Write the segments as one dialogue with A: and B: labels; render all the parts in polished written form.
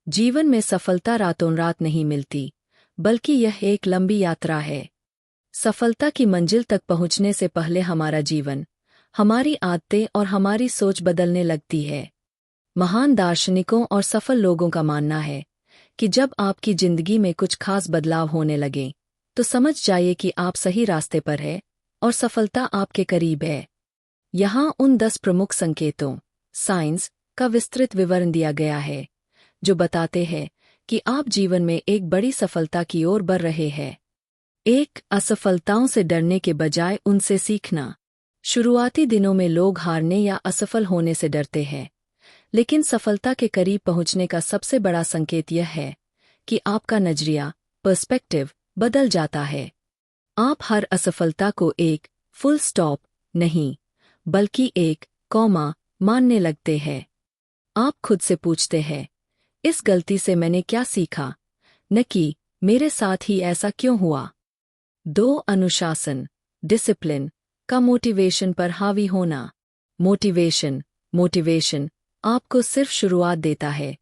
A: जीवन में सफलता रातों रात नहीं मिलती, बल्कि यह एक लंबी यात्रा है। सफलता की मंजिल तक पहुंचने से पहले हमारा जीवन, हमारी आदतें और हमारी सोच बदलने लगती है। महान दार्शनिकों और सफल लोगों का मानना है कि जब आपकी जिंदगी में कुछ खास बदलाव होने लगे, तो समझ जाइए कि आप सही रास्ते पर हैं और सफलता आपके करीब है। यहाँ उन 10 प्रमुख संकेतों, साइंस का विस्तृत विवरण दिया गया है, जो बताते हैं कि आप जीवन में एक बड़ी सफलता की ओर बढ़ रहे हैं। 1. असफलताओं से डरने के बजाय उनसे सीखना। शुरुआती दिनों में लोग हारने या असफल होने से डरते हैं, लेकिन सफलता के करीब पहुंचने का सबसे बड़ा संकेत यह है कि आपका नजरिया, पर्सपेक्टिव, बदल जाता है। आप हर असफलता को एक फुल स्टॉप नहीं, बल्कि एक कॉमा मानने लगते हैं। आप खुद से पूछते हैं, इस गलती से मैंने क्या सीखा, न कि मेरे साथ ही ऐसा क्यों हुआ। 2. अनुशासन, डिसिप्लिन का मोटिवेशन पर हावी होना। मोटिवेशन आपको सिर्फ शुरुआत देता है,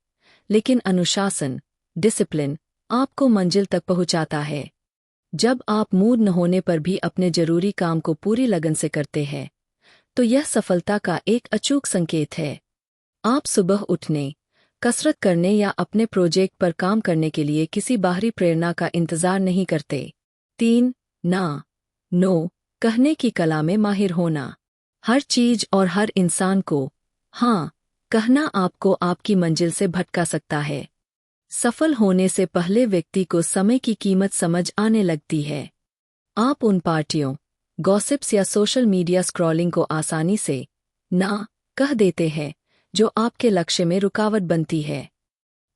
A: लेकिन अनुशासन, डिसिप्लिन आपको मंजिल तक पहुंचाता है। जब आप मूड न होने पर भी अपने जरूरी काम को पूरी लगन से करते हैं, तो यह सफलता का एक अचूक संकेत है। आप सुबह उठने, कसरत करने या अपने प्रोजेक्ट पर काम करने के लिए किसी बाहरी प्रेरणा का इंतजार नहीं करते। 3. नो कहने की कला में माहिर होना। हर चीज और हर इंसान को हाँ कहना आपको आपकी मंजिल से भटका सकता है। सफल होने से पहले व्यक्ति को समय की कीमत समझ आने लगती है। आप उन पार्टियों, गॉसिप्स या सोशल मीडिया स्क्रॉलिंग को आसानी से ना कह देते हैं, जो आपके लक्ष्य में रुकावट बनती है।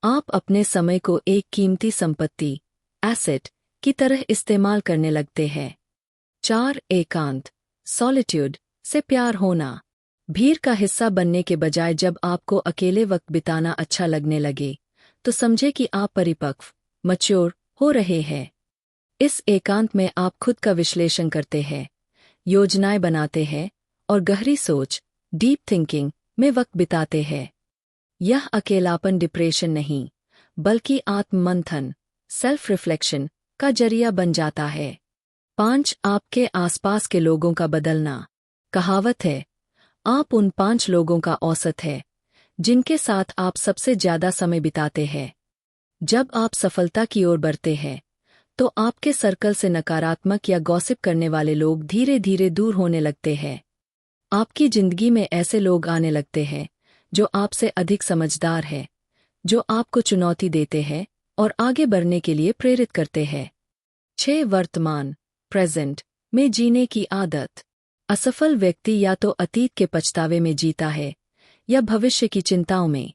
A: आप अपने समय को एक कीमती संपत्ति, एसेट की तरह इस्तेमाल करने लगते हैं। 4. एकांत, सॉलिट्यूड से प्यार होना। भीड़ का हिस्सा बनने के बजाय जब आपको अकेले वक्त बिताना अच्छा लगने लगे, तो समझे कि आप परिपक्व, मैच्योर हो रहे हैं। इस एकांत में आप खुद का विश्लेषण करते हैं, योजनाएं बनाते हैं और गहरी सोच, डीप थिंकिंग में वक्त बिताते हैं। यह अकेलापन डिप्रेशन नहीं, बल्कि आत्ममंथन, सेल्फ रिफ्लेक्शन का जरिया बन जाता है। 5. आपके आसपास के लोगों का बदलना। कहावत है, आप उन 5 लोगों का औसत है जिनके साथ आप सबसे ज्यादा समय बिताते हैं। जब आप सफलता की ओर बढ़ते हैं, तो आपके सर्कल से नकारात्मक या गॉसिप करने वाले लोग धीरे धीरे दूर होने लगते हैं। आपकी जिंदगी में ऐसे लोग आने लगते हैं जो आपसे अधिक समझदार है, जो आपको चुनौती देते हैं और आगे बढ़ने के लिए प्रेरित करते हैं। 6. वर्तमान, प्रेजेंट में जीने की आदत। असफल व्यक्ति या तो अतीत के पछतावे में जीता है या भविष्य की चिंताओं में,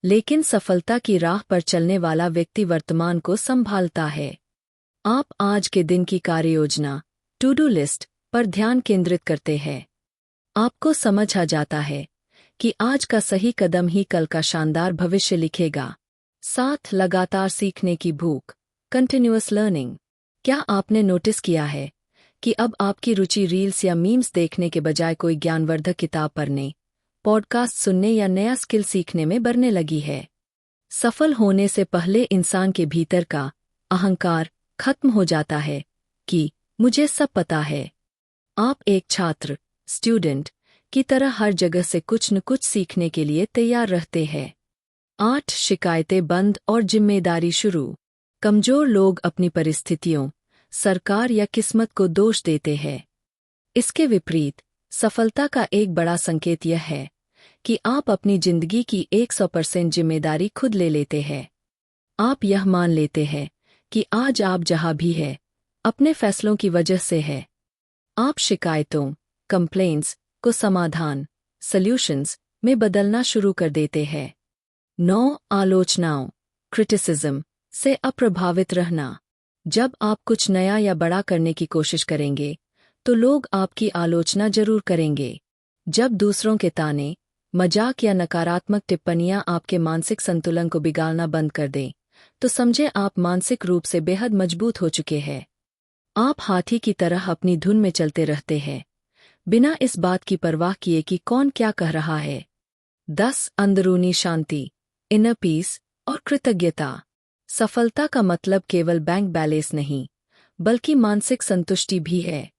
A: लेकिन सफलता की राह पर चलने वाला व्यक्ति वर्तमान को संभालता है। आप आज के दिन की कार्ययोजना, टू डू लिस्ट पर ध्यान केंद्रित करते हैं। आपको समझ आ जाता है कि आज का सही कदम ही कल का शानदार भविष्य लिखेगा। 7. लगातार सीखने की भूख, कंटिन्यूअस लर्निंग। क्या आपने नोटिस किया है कि अब आपकी रुचि रील्स या मीम्स देखने के बजाय कोई ज्ञानवर्धक किताब पढ़ने, पॉडकास्ट सुनने या नया स्किल सीखने में बढ़ने लगी है? सफल होने से पहले इंसान के भीतर का अहंकार खत्म हो जाता है कि मुझे सब पता है। आप एक छात्र, स्टूडेंट की तरह हर जगह से कुछ न कुछ सीखने के लिए तैयार रहते हैं। 8. शिकायतें बंद और जिम्मेदारी शुरू। कमजोर लोग अपनी परिस्थितियों, सरकार या किस्मत को दोष देते हैं। इसके विपरीत, सफलता का एक बड़ा संकेत यह है कि आप अपनी जिंदगी की 100% जिम्मेदारी खुद ले लेते हैं। आप यह मान लेते हैं कि आज आप जहां भी हैं, अपने फैसलों की वजह से है। आप शिकायतों, कंप्लेंट्स को समाधान, सॉल्यूशंस में बदलना शुरू कर देते हैं। 9. आलोचनाओं, क्रिटिसिज्म से अप्रभावित रहना। जब आप कुछ नया या बड़ा करने की कोशिश करेंगे, तो लोग आपकी आलोचना जरूर करेंगे। जब दूसरों के ताने, मजाक या नकारात्मक टिप्पणियां आपके मानसिक संतुलन को बिगाड़ना बंद कर दें, तो समझे आप मानसिक रूप से बेहद मजबूत हो चुके हैं। आप हाथी की तरह अपनी धुन में चलते रहते हैं, बिना इस बात की परवाह किए कि कौन क्या कह रहा है। 10. अंदरूनी शांति, इनर पीस और कृतज्ञता। सफलता का मतलब केवल बैंक बैलेंस नहीं, बल्कि मानसिक संतुष्टि भी है।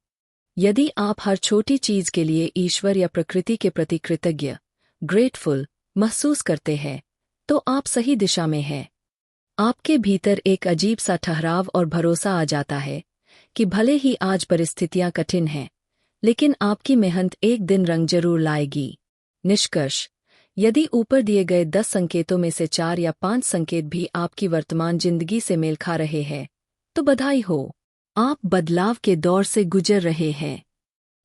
A: यदि आप हर छोटी चीज के लिए ईश्वर या प्रकृति के प्रति कृतज्ञ, ग्रेटफुल महसूस करते हैं, तो आप सही दिशा में हैं। आपके भीतर एक अजीब सा ठहराव और भरोसा आ जाता है कि भले ही आज परिस्थितियां कठिन हैं, लेकिन आपकी मेहनत एक दिन रंग जरूर लाएगी। निष्कर्ष: यदि ऊपर दिए गए 10 संकेतों में से 4 या 5 संकेत भी आपकी वर्तमान जिंदगी से मेल खा रहे हैं, तो बधाई हो, आप बदलाव के दौर से गुजर रहे हैं।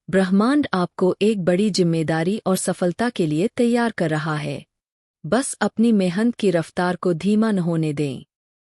A: ब्रह्मांड आपको एक बड़ी जिम्मेदारी और सफलता के लिए तैयार कर रहा है। बस अपनी मेहनत की रफ्तार को धीमा न होने दें।